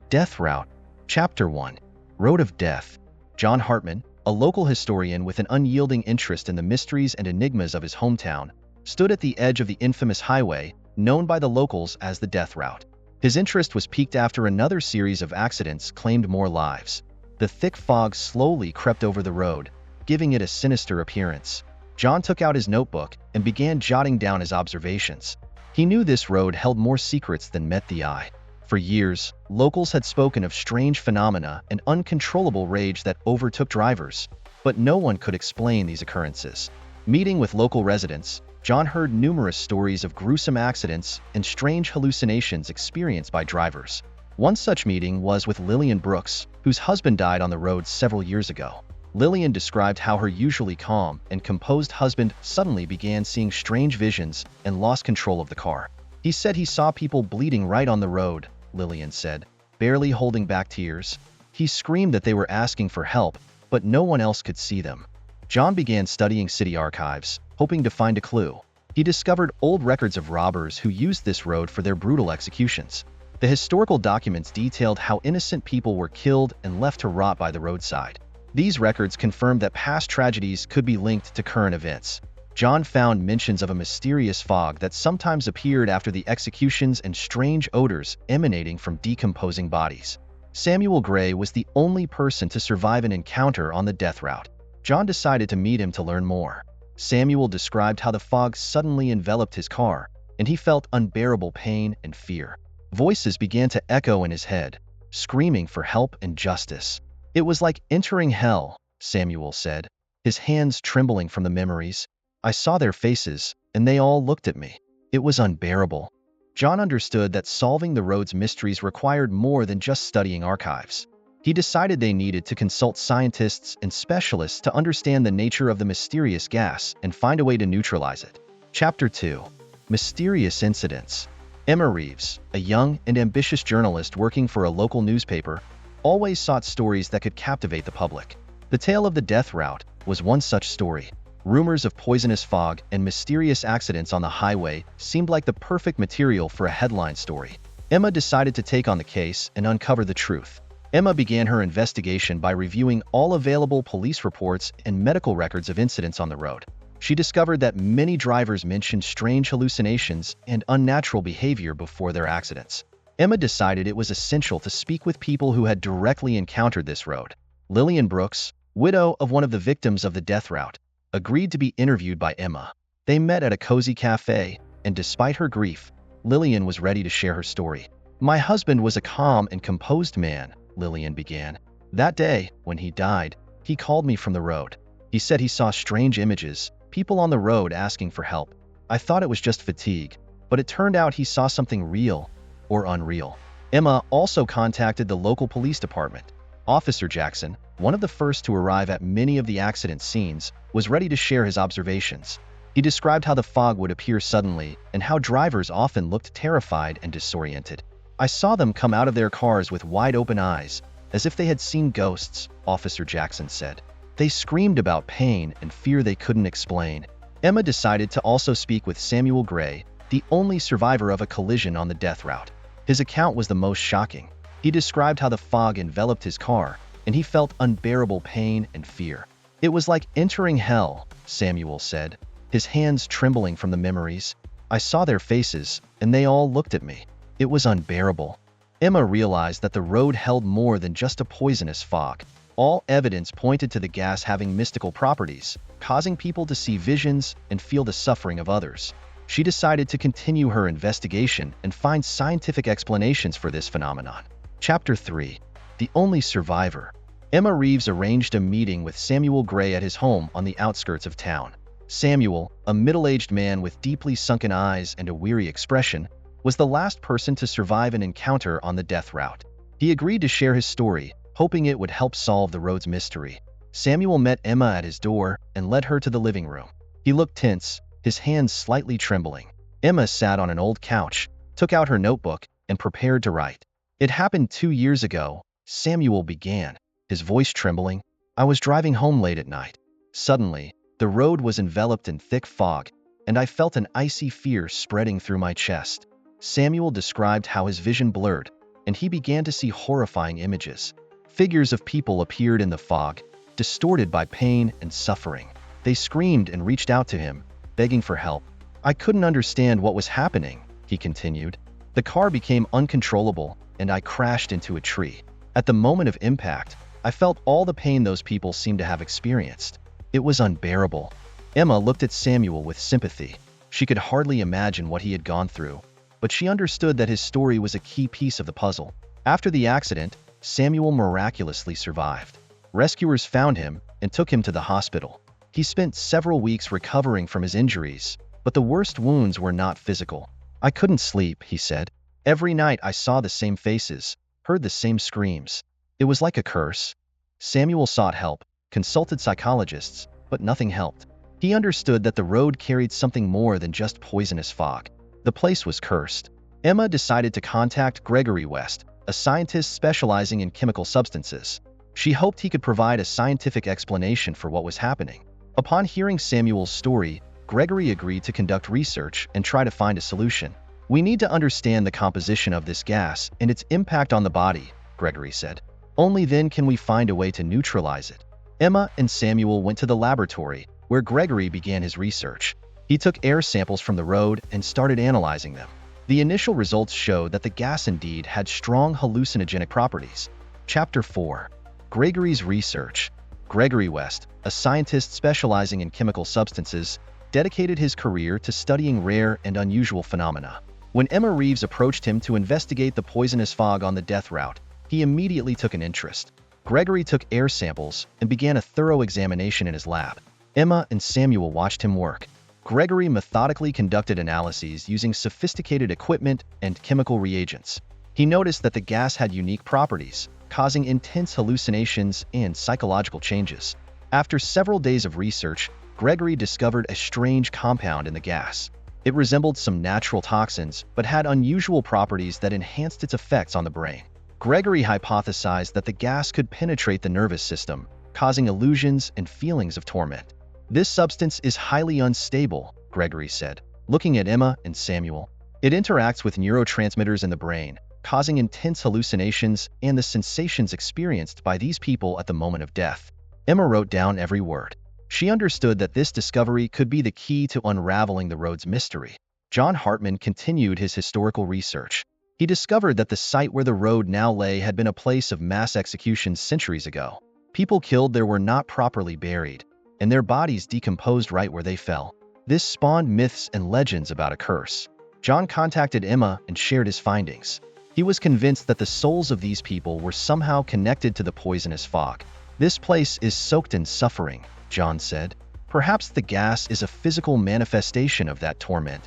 Death Route. Chapter 1. Road of Death. John Hartman, a local historian with an unyielding interest in the mysteries and enigmas of his hometown, stood at the edge of the infamous highway, known by the locals as the Death Route. His interest was piqued after another series of accidents claimed more lives. The thick fog slowly crept over the road, giving it a sinister appearance. John took out his notebook and began jotting down his observations. He knew this road held more secrets than met the eye. For years, locals had spoken of strange phenomena and uncontrollable rage that overtook drivers, but no one could explain these occurrences. Meeting with local residents, John heard numerous stories of gruesome accidents and strange hallucinations experienced by drivers. One such meeting was with Lillian Brooks, whose husband died on the road several years ago. Lillian described how her usually calm and composed husband suddenly began seeing strange visions and lost control of the car. He said he saw people bleeding right on the road, Lillian said, barely holding back tears. He screamed that they were asking for help, but no one else could see them. John began studying city archives, hoping to find a clue. He discovered old records of robbers who used this road for their brutal executions. The historical documents detailed how innocent people were killed and left to rot by the roadside. These records confirmed that past tragedies could be linked to current events. John found mentions of a mysterious fog that sometimes appeared after the executions and strange odors emanating from decomposing bodies. Samuel Gray was the only person to survive an encounter on the death route. John decided to meet him to learn more. Samuel described how the fog suddenly enveloped his car, and he felt unbearable pain and fear. Voices began to echo in his head, screaming for help and justice. It was like entering hell, Samuel said, his hands trembling from the memories. I saw their faces, and they all looked at me. It was unbearable. John understood that solving the road's mysteries required more than just studying archives. He decided they needed to consult scientists and specialists to understand the nature of the mysterious gas and find a way to neutralize it. Chapter 2. Mysterious Incidents. Emma Reeves, a young and ambitious journalist working for a local newspaper, always sought stories that could captivate the public. The tale of the death route was one such story. Rumors of poisonous fog and mysterious accidents on the highway seemed like the perfect material for a headline story. Emma decided to take on the case and uncover the truth. Emma began her investigation by reviewing all available police reports and medical records of incidents on the road. She discovered that many drivers mentioned strange hallucinations and unnatural behavior before their accidents. Emma decided it was essential to speak with people who had directly encountered this road. Lillian Brooks, widow of one of the victims of the death route, agreed to be interviewed by Emma. They met at a cozy cafe, and despite her grief, Lillian was ready to share her story. My husband was a calm and composed man, Lillian began. That day, when he died, he called me from the road. He said he saw strange images, people on the road asking for help. I thought it was just fatigue, but it turned out he saw something real or unreal. Emma also contacted the local police department. Officer Jackson, one of the first to arrive at many of the accident scenes, was ready to share his observations. He described how the fog would appear suddenly and how drivers often looked terrified and disoriented. I saw them come out of their cars with wide-open eyes, as if they had seen ghosts, Officer Jackson said. They screamed about pain and fear they couldn't explain. Emma decided to also speak with Samuel Gray, the only survivor of a collision on the death route. His account was the most shocking. He described how the fog enveloped his car, and he felt unbearable pain and fear. It was like entering hell, Samuel said, his hands trembling from the memories. I saw their faces, and they all looked at me. It was unbearable. Emma realized that the road held more than just a poisonous fog. All evidence pointed to the gas having mystical properties, causing people to see visions and feel the suffering of others. She decided to continue her investigation and find scientific explanations for this phenomenon. Chapter 3. The Only Survivor. Emma Reeves arranged a meeting with Samuel Gray at his home on the outskirts of town. Samuel, a middle-aged man with deeply sunken eyes and a weary expression, was the last person to survive an encounter on the death route. He agreed to share his story, hoping it would help solve the road's mystery. Samuel met Emma at his door and led her to the living room. He looked tense, his hands slightly trembling. Emma sat on an old couch, took out her notebook, and prepared to write. It happened 2 years ago, Samuel began, his voice trembling. I was driving home late at night. Suddenly, the road was enveloped in thick fog, and I felt an icy fear spreading through my chest. Samuel described how his vision blurred, and he began to see horrifying images. Figures of people appeared in the fog, distorted by pain and suffering. They screamed and reached out to him, begging for help. I couldn't understand what was happening, he continued. The car became uncontrollable, and I crashed into a tree. At the moment of impact, I felt all the pain those people seemed to have experienced. It was unbearable. Emma looked at Samuel with sympathy. She could hardly imagine what he had gone through, but she understood that his story was a key piece of the puzzle. After the accident, Samuel miraculously survived. Rescuers found him and took him to the hospital. He spent several weeks recovering from his injuries, but the worst wounds were not physical. I couldn't sleep, he said. Every night I saw the same faces, heard the same screams. It was like a curse. Samuel sought help, consulted psychologists, but nothing helped. He understood that the road carried something more than just poisonous fog. The place was cursed. Emma decided to contact Gregory West, a scientist specializing in chemical substances. She hoped he could provide a scientific explanation for what was happening. Upon hearing Samuel's story, Gregory agreed to conduct research and try to find a solution. We need to understand the composition of this gas and its impact on the body, Gregory said. Only then can we find a way to neutralize it. Emma and Samuel went to the laboratory, where Gregory began his research. He took air samples from the road and started analyzing them. The initial results showed that the gas indeed had strong hallucinogenic properties. Chapter 4. Gregory's Research. Gregory West, a scientist specializing in chemical substances, dedicated his career to studying rare and unusual phenomena. When Emma Reeves approached him to investigate the poisonous fog on the death route, he immediately took an interest. Gregory took air samples and began a thorough examination in his lab. Emma and Samuel watched him work. Gregory methodically conducted analyses using sophisticated equipment and chemical reagents. He noticed that the gas had unique properties, causing intense hallucinations and psychological changes. After several days of research, Gregory discovered a strange compound in the gas. It resembled some natural toxins, but had unusual properties that enhanced its effects on the brain. Gregory hypothesized that the gas could penetrate the nervous system, causing illusions and feelings of torment. This substance is highly unstable, Gregory said, looking at Emma and Samuel. It interacts with neurotransmitters in the brain, causing intense hallucinations and the sensations experienced by these people at the moment of death. Emma wrote down every word. She understood that this discovery could be the key to unraveling the road's mystery. John Hartman continued his historical research. He discovered that the site where the road now lay had been a place of mass executions centuries ago. People killed there were not properly buried, and their bodies decomposed right where they fell. This spawned myths and legends about a curse. John contacted Emma and shared his findings. He was convinced that the souls of these people were somehow connected to the poisonous fog. This place is soaked in suffering, John said. Perhaps the gas is a physical manifestation of that torment.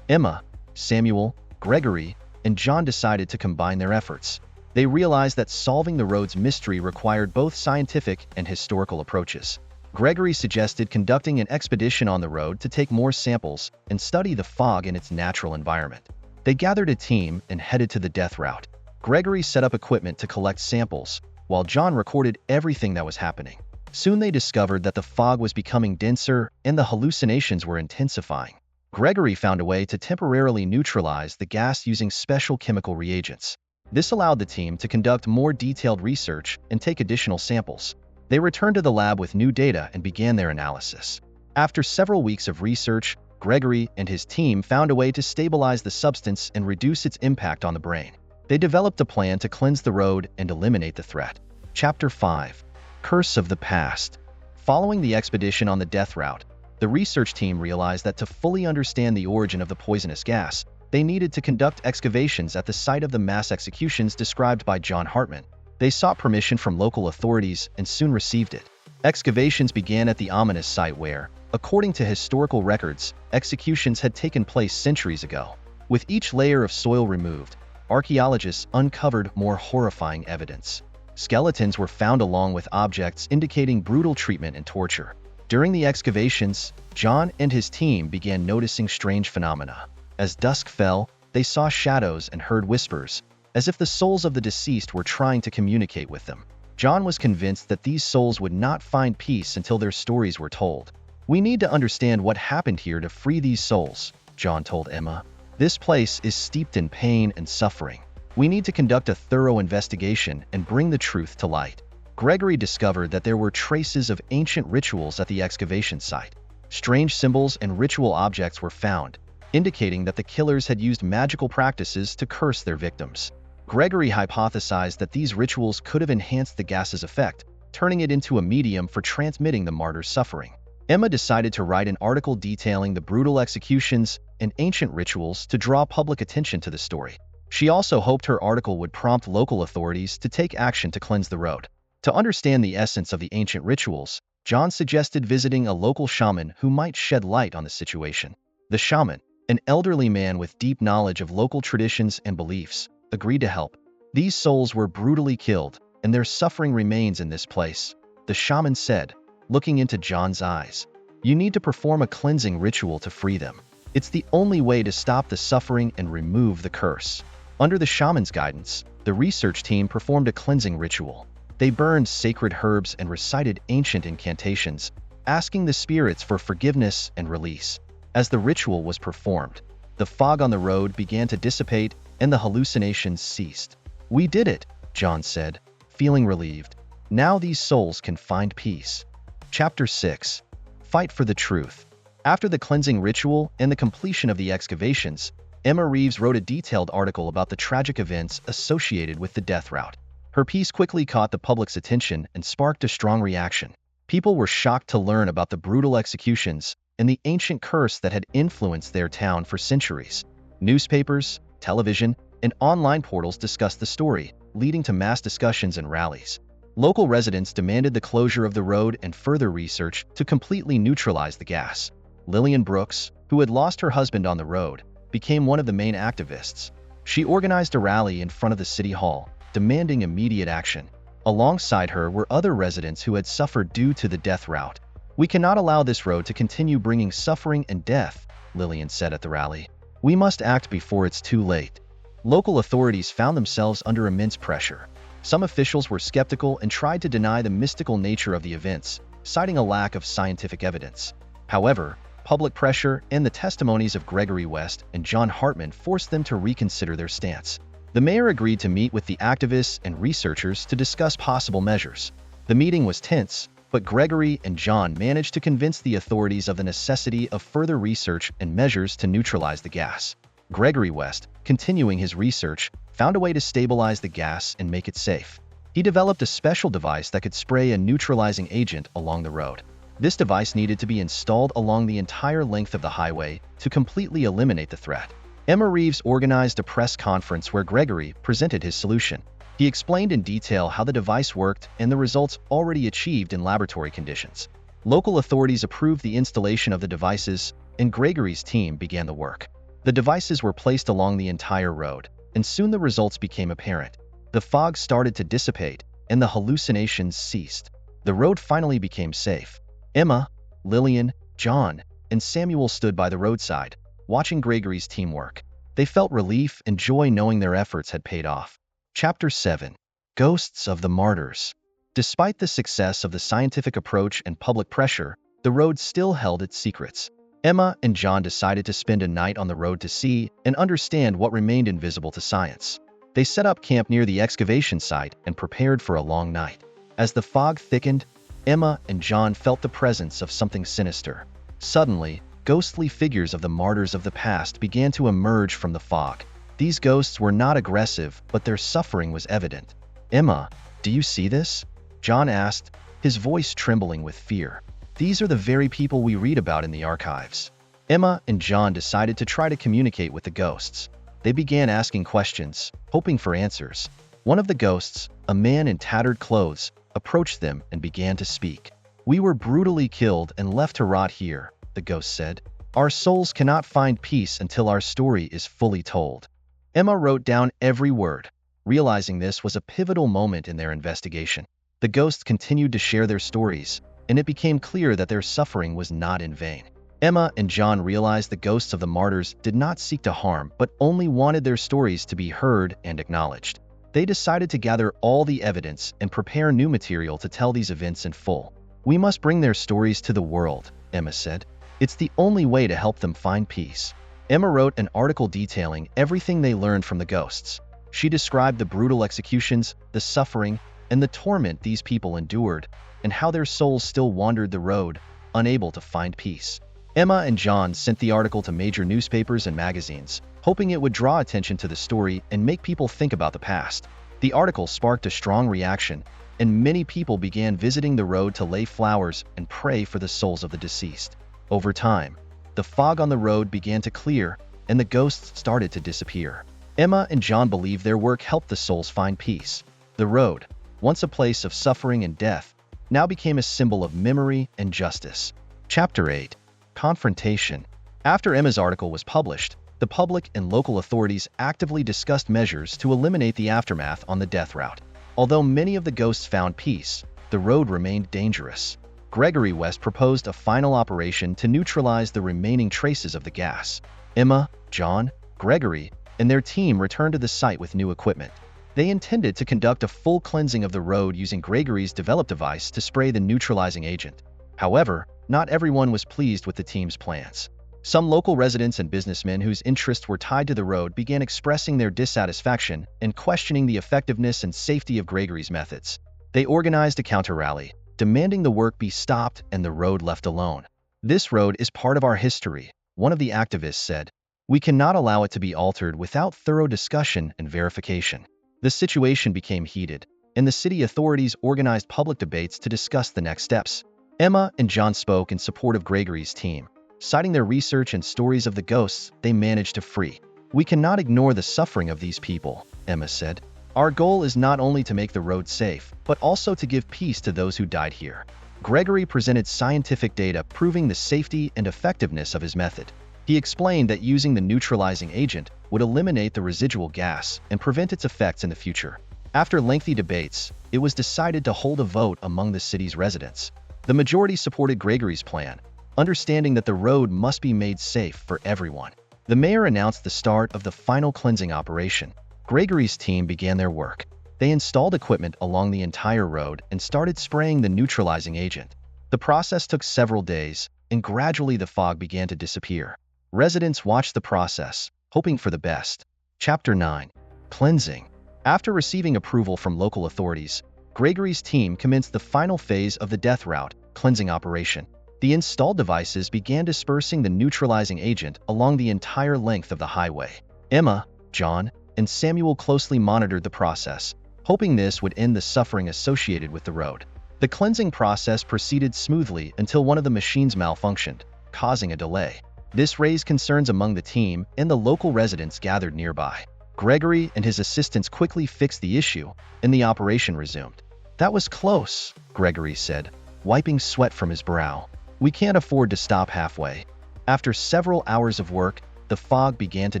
Emma, Samuel, Gregory, and John decided to combine their efforts. They realized that solving the road's mystery required both scientific and historical approaches. Gregory suggested conducting an expedition on the road to take more samples and study the fog in its natural environment. They gathered a team and headed to the death route. Gregory set up equipment to collect samples, while John recorded everything that was happening. Soon they discovered that the fog was becoming denser and the hallucinations were intensifying. Gregory found a way to temporarily neutralize the gas using special chemical reagents. This allowed the team to conduct more detailed research and take additional samples. They returned to the lab with new data and began their analysis. After several weeks of research, Gregory and his team found a way to stabilize the substance and reduce its impact on the brain. They developed a plan to cleanse the road and eliminate the threat. Chapter 5. Curse of the Past. Following the expedition on the death route, the research team realized that to fully understand the origin of the poisonous gas, they needed to conduct excavations at the site of the mass executions described by John Hartman. They sought permission from local authorities and soon received it. Excavations began at the ominous site where, according to historical records, executions had taken place centuries ago. With each layer of soil removed, archaeologists uncovered more horrifying evidence. Skeletons were found along with objects indicating brutal treatment and torture. During the excavations, John and his team began noticing strange phenomena. As dusk fell, they saw shadows and heard whispers, as if the souls of the deceased were trying to communicate with them. John was convinced that these souls would not find peace until their stories were told. "We need to understand what happened here to free these souls," John told Emma. "This place is steeped in pain and suffering. We need to conduct a thorough investigation and bring the truth to light. Gregory discovered that there were traces of ancient rituals at the excavation site. Strange symbols and ritual objects were found, indicating that the killers had used magical practices to curse their victims. Gregory hypothesized that these rituals could have enhanced the gas's effect, turning it into a medium for transmitting the martyr's suffering. Emma decided to write an article detailing the brutal executions and ancient rituals to draw public attention to the story. She also hoped her article would prompt local authorities to take action to cleanse the road. To understand the essence of the ancient rituals, John suggested visiting a local shaman who might shed light on the situation. The shaman, an elderly man with deep knowledge of local traditions and beliefs, agreed to help. These souls were brutally killed, and their suffering remains in this place, the shaman said, looking into John's eyes. You need to perform a cleansing ritual to free them. It's the only way to stop the suffering and remove the curse. Under the shaman's guidance, the research team performed a cleansing ritual. They burned sacred herbs and recited ancient incantations, asking the spirits for forgiveness and release. As the ritual was performed, the fog on the road began to dissipate and the hallucinations ceased. We did it, John said, feeling relieved. Now these souls can find peace. Chapter 6. Fight for the Truth. After the cleansing ritual and the completion of the excavations, Emma Reeves wrote a detailed article about the tragic events associated with the death route. Her piece quickly caught the public's attention and sparked a strong reaction. People were shocked to learn about the brutal executions and the ancient curse that had influenced their town for centuries. Newspapers, television, and online portals discussed the story, leading to mass discussions and rallies. Local residents demanded the closure of the road and further research to completely neutralize the gas. Lillian Brooks, who had lost her husband on the road, became one of the main activists. She organized a rally in front of the city hall, demanding immediate action. Alongside her were other residents who had suffered due to the death route. We cannot allow this road to continue bringing suffering and death, Lillian said at the rally. We must act before it's too late. Local authorities found themselves under immense pressure. Some officials were skeptical and tried to deny the mystical nature of the events, citing a lack of scientific evidence. However, public pressure and the testimonies of Gregory West and John Hartman forced them to reconsider their stance. The mayor agreed to meet with the activists and researchers to discuss possible measures. The meeting was tense, but Gregory and John managed to convince the authorities of the necessity of further research and measures to neutralize the gas. Gregory West, continuing his research, found a way to stabilize the gas and make it safe. He developed a special device that could spray a neutralizing agent along the road. This device needed to be installed along the entire length of the highway to completely eliminate the threat. Emma Reeves organized a press conference where Gregory presented his solution. He explained in detail how the device worked and the results already achieved in laboratory conditions. Local authorities approved the installation of the devices, and Gregory's team began the work. The devices were placed along the entire road, and soon the results became apparent. The fog started to dissipate, and the hallucinations ceased. The road finally became safe. Emma, Lillian, John, and Samuel stood by the roadside, watching Gregory's teamwork. They felt relief and joy knowing their efforts had paid off. Chapter 7. Ghosts of the Martyrs. Despite the success of the scientific approach and public pressure, the road still held its secrets. Emma and John decided to spend a night on the road to see and understand what remained invisible to science. They set up camp near the excavation site and prepared for a long night. As the fog thickened, Emma and John felt the presence of something sinister. Suddenly, ghostly figures of the martyrs of the past began to emerge from the fog. These ghosts were not aggressive, but their suffering was evident. Emma, do you see this? John asked, his voice trembling with fear. These are the very people we read about in the archives. Emma and John decided to try to communicate with the ghosts. They began asking questions, hoping for answers. One of the ghosts, a man in tattered clothes, approached them and began to speak. We were brutally killed and left to rot here, the ghost said. Our souls cannot find peace until our story is fully told. Emma wrote down every word, realizing this was a pivotal moment in their investigation. The ghosts continued to share their stories, and it became clear that their suffering was not in vain. Emma and John realized the ghosts of the martyrs did not seek to harm, but only wanted their stories to be heard and acknowledged. They decided to gather all the evidence and prepare new material to tell these events in full. We must bring their stories to the world, Emma said. It's the only way to help them find peace. Emma wrote an article detailing everything they learned from the ghosts. She described the brutal executions, the suffering, and the torment these people endured, and how their souls still wandered the road, unable to find peace. Emma and John sent the article to major newspapers and magazines, hoping it would draw attention to the story and make people think about the past. The article sparked a strong reaction, and many people began visiting the road to lay flowers and pray for the souls of the deceased. Over time, the fog on the road began to clear, and the ghosts started to disappear. Emma and John believe their work helped the souls find peace. The road, once a place of suffering and death, now became a symbol of memory and justice. Chapter 8. Confrontation. After Emma's article was published, the public and local authorities actively discussed measures to eliminate the aftermath on the death route. Although many of the ghosts found peace, the road remained dangerous. Gregory West proposed a final operation to neutralize the remaining traces of the gas. Emma, John, Gregory, and their team returned to the site with new equipment. They intended to conduct a full cleansing of the road using Gregory's developed device to spray the neutralizing agent. However, not everyone was pleased with the team's plans. Some local residents and businessmen whose interests were tied to the road began expressing their dissatisfaction and questioning the effectiveness and safety of Gregory's methods. They organized a counter-rally, demanding the work be stopped and the road left alone. "This road is part of our history," one of the activists said. "We cannot allow it to be altered without thorough discussion and verification." The situation became heated, and the city authorities organized public debates to discuss the next steps. Emma and John spoke in support of Gregory's team, citing their research and stories of the ghosts they managed to free. "We cannot ignore the suffering of these people," Emma said. "Our goal is not only to make the road safe, but also to give peace to those who died here." Gregory presented scientific data proving the safety and effectiveness of his method. He explained that using the neutralizing agent would eliminate the residual gas and prevent its effects in the future. After lengthy debates, it was decided to hold a vote among the city's residents. The majority supported Gregory's plan, understanding that the road must be made safe for everyone. The mayor announced the start of the final cleansing operation. Gregory's team began their work. They installed equipment along the entire road and started spraying the neutralizing agent. The process took several days, and gradually the fog began to disappear. Residents watched the process, hoping for the best. Chapter 9. Cleansing. After receiving approval from local authorities, Gregory's team commenced the final phase of the death route cleansing operation. The installed devices began dispersing the neutralizing agent along the entire length of the highway. Emma, John, and Samuel closely monitored the process, hoping this would end the suffering associated with the road. The cleansing process proceeded smoothly until one of the machines malfunctioned, causing a delay. This raised concerns among the team, and the local residents gathered nearby. Gregory and his assistants quickly fixed the issue, and the operation resumed. "That was close," Gregory said, wiping sweat from his brow. "We can't afford to stop halfway." After several hours of work, the fog began to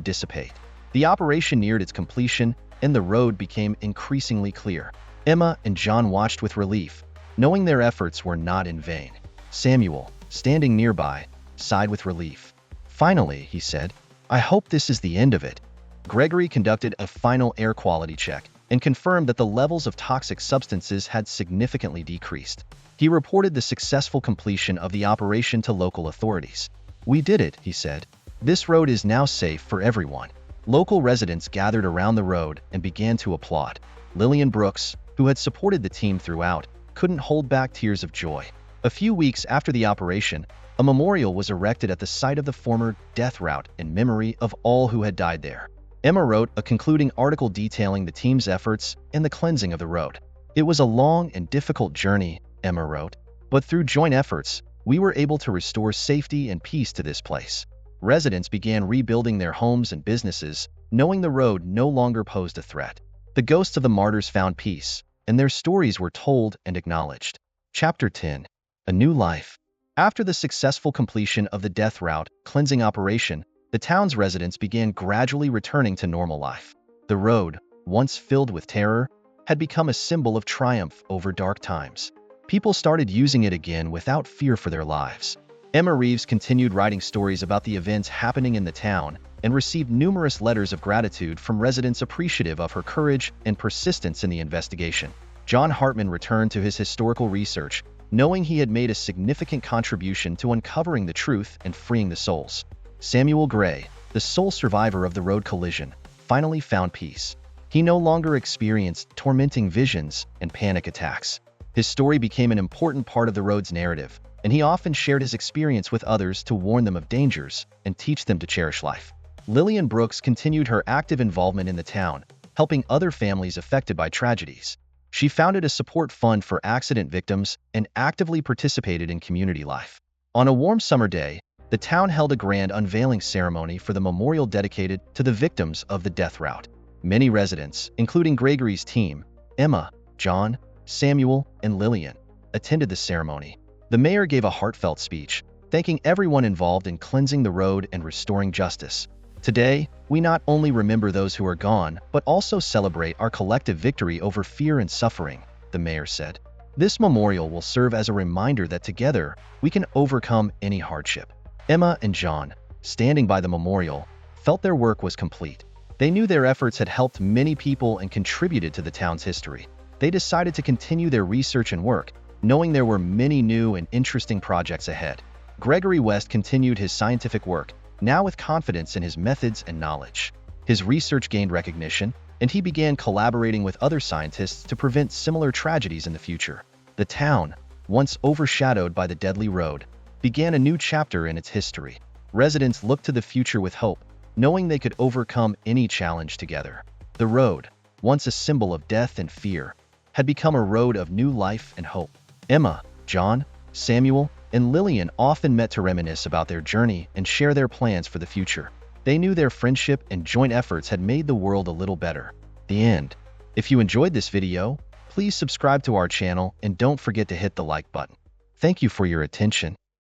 dissipate. The operation neared its completion, and the road became increasingly clear. Emma and John watched with relief, knowing their efforts were not in vain. Samuel, standing nearby, sighed with relief. "Finally," he said, "I hope this is the end of it." Gregory conducted a final air quality check and confirmed that the levels of toxic substances had significantly decreased. He reported the successful completion of the operation to local authorities. "We did it," he said. "This road is now safe for everyone." Local residents gathered around the road and began to applaud. Lillian Brooks, who had supported the team throughout, couldn't hold back tears of joy. A few weeks after the operation, a memorial was erected at the site of the former death route in memory of all who had died there. Emma wrote a concluding article detailing the team's efforts and the cleansing of the road. "It was a long and difficult journey," Emma wrote, "but through joint efforts, we were able to restore safety and peace to this place." Residents began rebuilding their homes and businesses, knowing the road no longer posed a threat. The ghosts of the martyrs found peace, and their stories were told and acknowledged. Chapter 10. A New Life. After the successful completion of the death route cleansing operation, the town's residents began gradually returning to normal life. The road, once filled with terror, had become a symbol of triumph over dark times. People started using it again without fear for their lives. Emma Reeves continued writing stories about the events happening in the town and received numerous letters of gratitude from residents appreciative of her courage and persistence in the investigation. John Hartman returned to his historical research, knowing he had made a significant contribution to uncovering the truth and freeing the souls. Samuel Gray, the sole survivor of the road collision, finally found peace. He no longer experienced tormenting visions and panic attacks. His story became an important part of the road's narrative, and he often shared his experience with others to warn them of dangers and teach them to cherish life. Lillian Brooks continued her active involvement in the town, helping other families affected by tragedies. She founded a support fund for accident victims and actively participated in community life. On a warm summer day, the town held a grand unveiling ceremony for the memorial dedicated to the victims of the death route. Many residents, including Gregory's team, Emma, John, Samuel, and Lillian, attended the ceremony. The mayor gave a heartfelt speech, thanking everyone involved in cleansing the road and restoring justice. Today, we not only remember those who are gone, but also celebrate our collective victory over fear and suffering, the mayor said. This memorial will serve as a reminder that together, we can overcome any hardship. Emma and John, standing by the memorial, felt their work was complete. They knew their efforts had helped many people and contributed to the town's history. They decided to continue their research and work, knowing there were many new and interesting projects ahead. Gregory West continued his scientific work, now with confidence in his methods and knowledge. His research gained recognition, and he began collaborating with other scientists to prevent similar tragedies in the future. The town, once overshadowed by the deadly road, began a new chapter in its history. Residents looked to the future with hope, knowing they could overcome any challenge together. The road, once a symbol of death and fear, had become a road of new life and hope. Emma, John, Samuel, and Lillian often met to reminisce about their journey and share their plans for the future. They knew their friendship and joint efforts had made the world a little better. The end. If you enjoyed this video, please subscribe to our channel and don't forget to hit the like button. Thank you for your attention.